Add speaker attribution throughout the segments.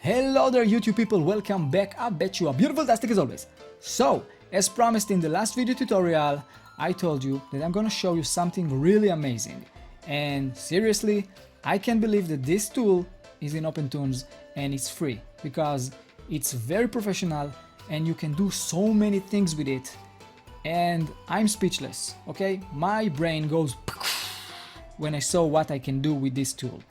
Speaker 1: Hello there YouTube people, welcome back. I bet you are beautiful, fantastic as always. So, as promised in the last video tutorial, I told you that I'm gonna show you something really amazing. And seriously, I can't believe that this tool is in OpenToonz and it's free, because it's very professional and you can do so many things with it. And I'm speechless, okay? My brain goes when I saw what I can do with this tool.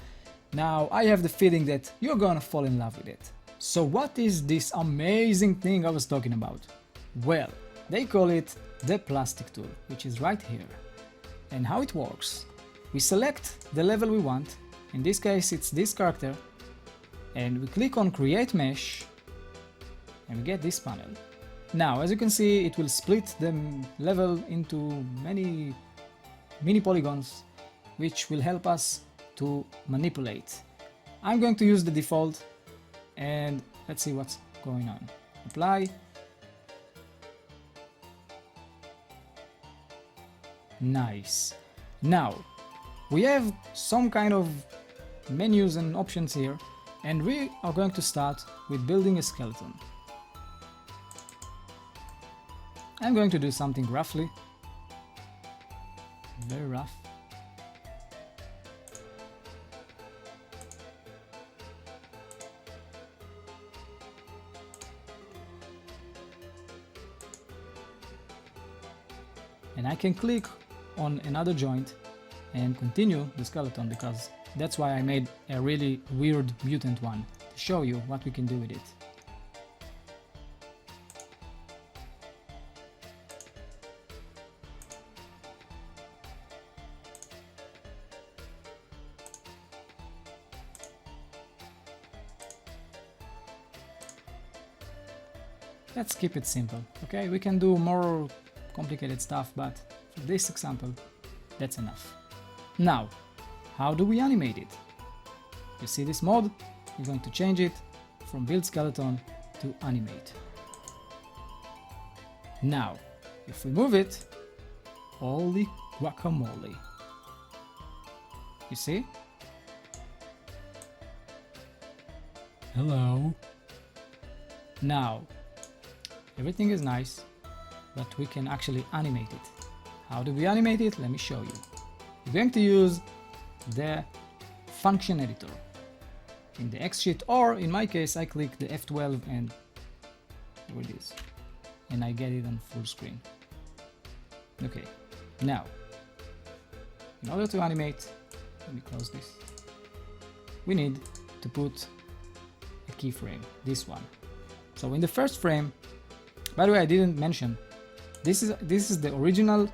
Speaker 1: Now, I have the feeling that you're gonna fall in love with it. So what is this amazing thing I was talking about? Well, they call it the plastic tool, which is right here. And how it works, we select the level we want, in this case it's this character, and we click on Create Mesh, and we get this panel. Now, as you can see, it will split the level into many mini polygons, which will help us to manipulate. I'm going to use the default and let's see what's going on. Apply. Nice. Now we have some kind of menus and options here, and we are going to start with building a skeleton. I'm going to do something roughly, very rough. And I can click on another joint and continue the skeleton, because that's why I made a really weird mutant one, to show you what we can do with it. Let's keep it simple, okay? We can do more complicated stuff, but for this example, that's enough. Now, how do we animate it? You see this mode? We're going to change it from build skeleton to animate. Now, if we move it, holy guacamole. You see? Hello. Now, everything is nice, but we can actually animate it. How do we animate it? Let me show you. We're going to use the function editor in the X sheet, or in my case I click the F12 and here it is, and I get it on full screen. Okay, now in order to animate, let me close this, we need to put a keyframe, this one. So in the first frame, by the way, I didn't mention, this is the original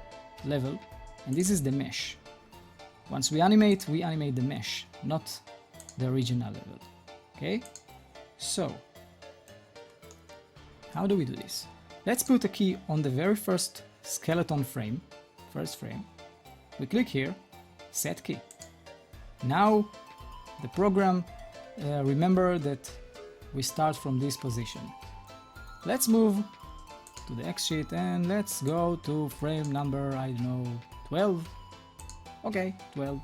Speaker 1: level, and this is the mesh. Once we animate the mesh, not the original level. Okay? So, how do we do this? Let's put a key on the very first skeleton frame, first frame. We click here, set key. Now, the program, remember that we start from this position. Let's move to the X sheet and let's go to frame number, I don't know, 12. Okay, 12.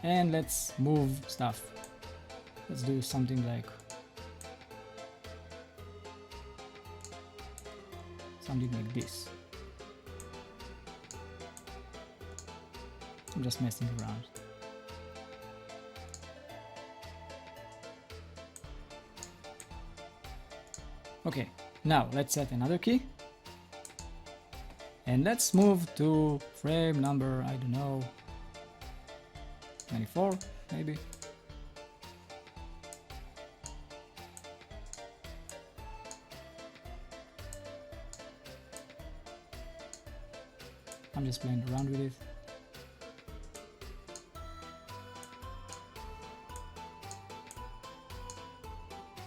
Speaker 1: And let's move stuff. Let's do something like this. I'm just messing around. Okay, now let's set another key and let's move to frame number, I don't know, 24 maybe. I'm just playing around with it.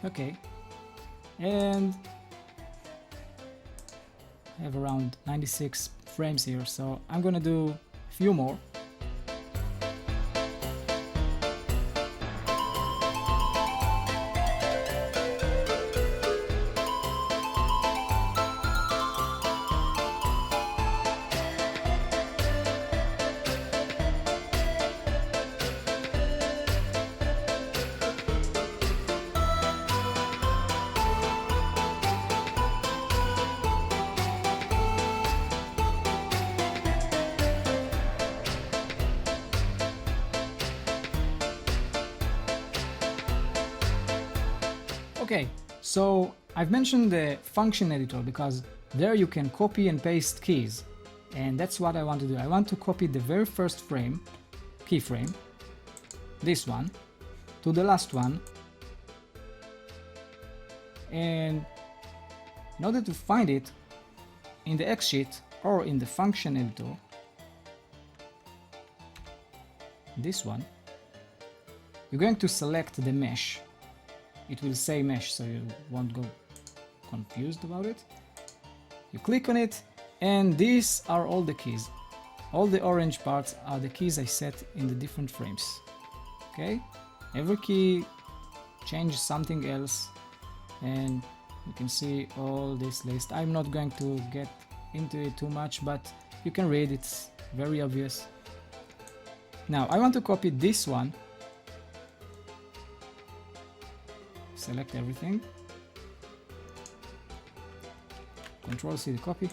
Speaker 1: Okay, and I have around 96 frames here, so I'm gonna do a few more. Okay, so I've mentioned the function editor because there you can copy and paste keys, and that's what I want to do. I want to copy the very first frame, keyframe, this one, to the last one, and in order to find it in the X sheet or in the function editor, this one, you're going to select the mesh. It will say mesh, so you won't go confused about it. You click on it, and these are all the keys. All the orange parts are the keys I set in the different frames. Okay? Every key changes something else, and you can see all this list. I'm not going to get into it too much, but you can read, it's very obvious. Now I want to copy this one. Select everything. Control C to copy.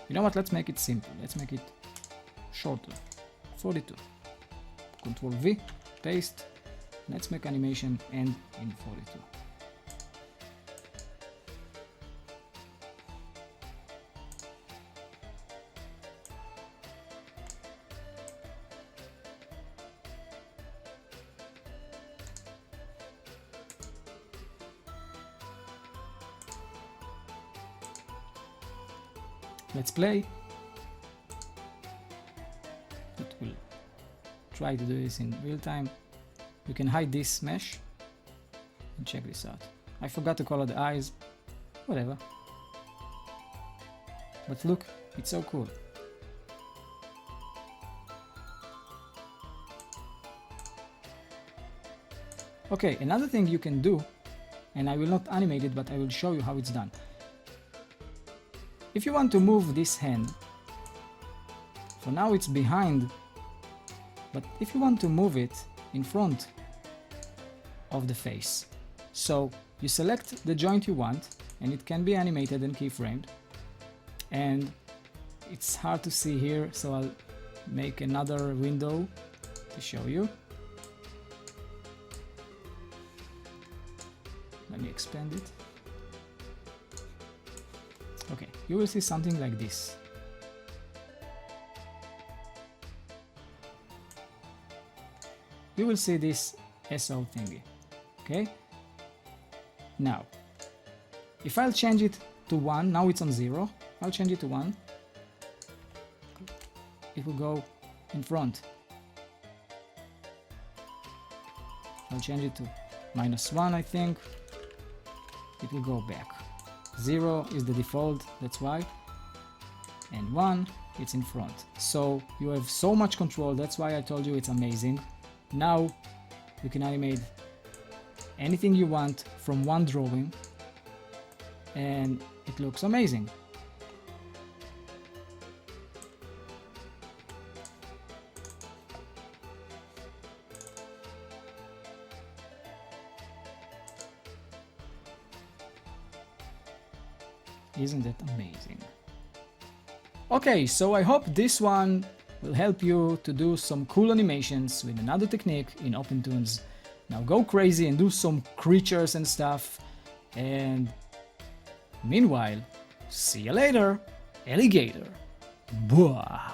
Speaker 1: You know what? Let's make it simple. Let's make it shorter. 42. Control V, paste. Let's make animation end in 42. Let's play. It will try to do this in real time. You can hide this mesh and check this out. I forgot to color the eyes, whatever. But look, it's so cool. Okay, another thing you can do, and I will not animate it, but I will show you how it's done. If you want to move this hand, for now it's behind, but if you want to move it in front of the face, so you select the joint you want, and it can be animated and keyframed, and it's hard to see here, so I'll make another window to show you. Let me expand it. Okay, you will see something like this. You will see this SO thingy. Okay? Now, if I'll change it to 1, now it's on 0, I'll change it to 1. It will go in front. I'll change it to -1, I think. It will go back. 0 is the default, that's why, and 1, it's in front. So you have so much control, that's why I told you it's amazing. Now you can animate anything you want from one drawing, and it looks amazing. Isn't that amazing? Okay, so I hope this one will help you to do some cool animations with another technique in OpenToonz. Now go crazy and do some creatures and stuff, and meanwhile, see you later, alligator. Blah.